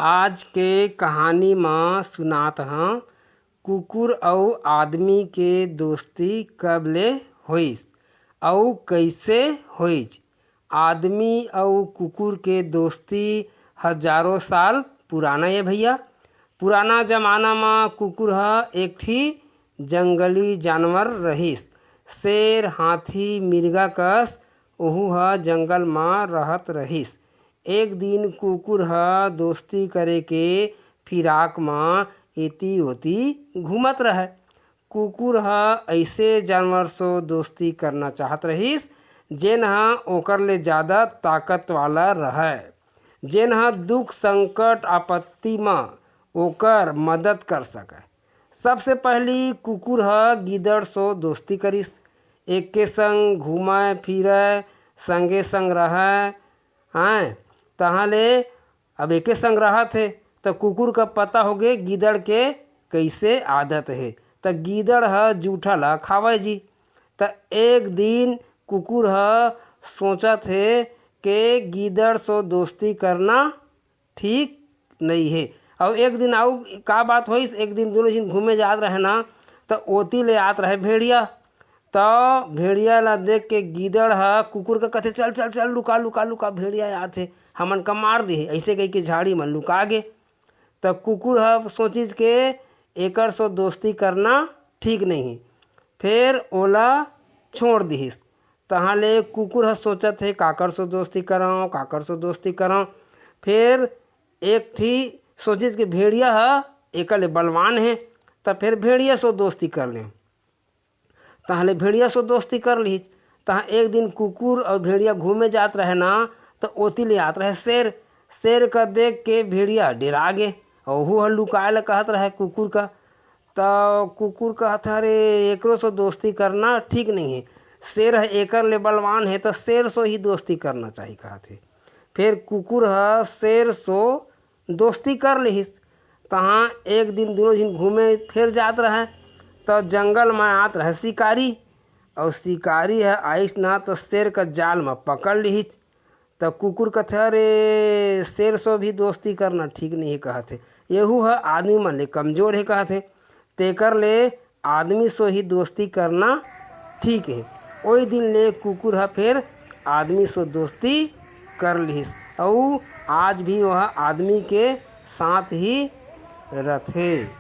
आज के कहानी में सुनात हूँ कुकुर अउ आदमी के दोस्ती कब ले होइस अउ कैसे होइस। आदमी अउ कुकुर के दोस्ती हजारों साल पुराना है भैया। पुराना जमाना में कुकुर एक ठी जंगली जानवर रहिस। शेर हाथी मिर्गा कस ओहू जंगल में रहत रहिस। एक दिन कुकुर दोस्ती करे के फिराक में एती ओती घूमत रहे। कुकुर ऐसे जानवर से दोस्ती करना चाहत रहिस जेन ओकर ले ज़्यादा ताकत वाला रहे, जेन दुख संकट आपत्ति में ओकर मदद कर सके। सबसे पहली कुकुर गिदड़ से दोस्ती करिस। एक के संग घूमे फिरे, संगे संग रहे। हाँ तहाले अब एके संग रहत है तो कुकुर का पता हो गए गिदड़ के कैसे आदत है। तो गिदड़ जूठा ला खावे जी। तो एक दिन कुकुर सोचत है कि गिदड़ से दोस्ती करना ठीक नहीं है। और एक दिन आउ का बात होइस, एक दिन दोनों जन घूमे जात रहे ना, तो ओती ले आत रहे भेड़िया। तो भेड़िया ला देख के गिदड़ कुकुर का कथे चल चल चल लुका लुका लुका, भेड़िया आते हमन का मार दे। ऐसे कह के झाड़ी में लुका गे। तो कुकुर सोचिस के एकर से दोस्ती करना ठीक नहीं है, फिर ओला छोड़ दिहिस। तहाँ ले कुकुर सोचत है काकर से दोस्ती कराऊँ, काकर से दोस्ती कराऊँ। फिर एक ठी सोचिस कि भेड़िया एकर ले बलवान है, तो फिर भेड़िया से दोस्ती कर ले। तहाँ भेड़िया से दोस्ती कर लीस। तहाँ एक दिन कुकुर और भेड़िया घूमे जात रहे ना, तो ओती ले आत रहे शेर। शेर का देख के भेड़िया डरा गे और वो लुकाए ला कहत रहे कुकुर का। तो कुकुर कहत अरे एकरो से दोस्ती करना ठीक नहीं है, शेर एकर ले बलवान है तो शेर से ही दोस्ती करना चाहिए कहत है। फिर कुकुर शेर से दोस्ती कर लिहिस। तहाँ एक दिन दोनों जन घूमे फिर जात रहे तो जंगल में आत रहे शिकारी। और शिकारी आइस ना तो शेर का जाल में पकड़ लिहिस। तो कुकुर कहते अरे शेर से भी दोस्ती करना ठीक नहीं है कहते, यहू आदमी मन ले कमजोर है कहते, तेकर ले आदमी से ही दोस्ती करना ठीक है। वही दिन ले कुकुर फिर आदमी से दोस्ती कर लिहिस और आज भी वह आदमी के साथ ही रहते।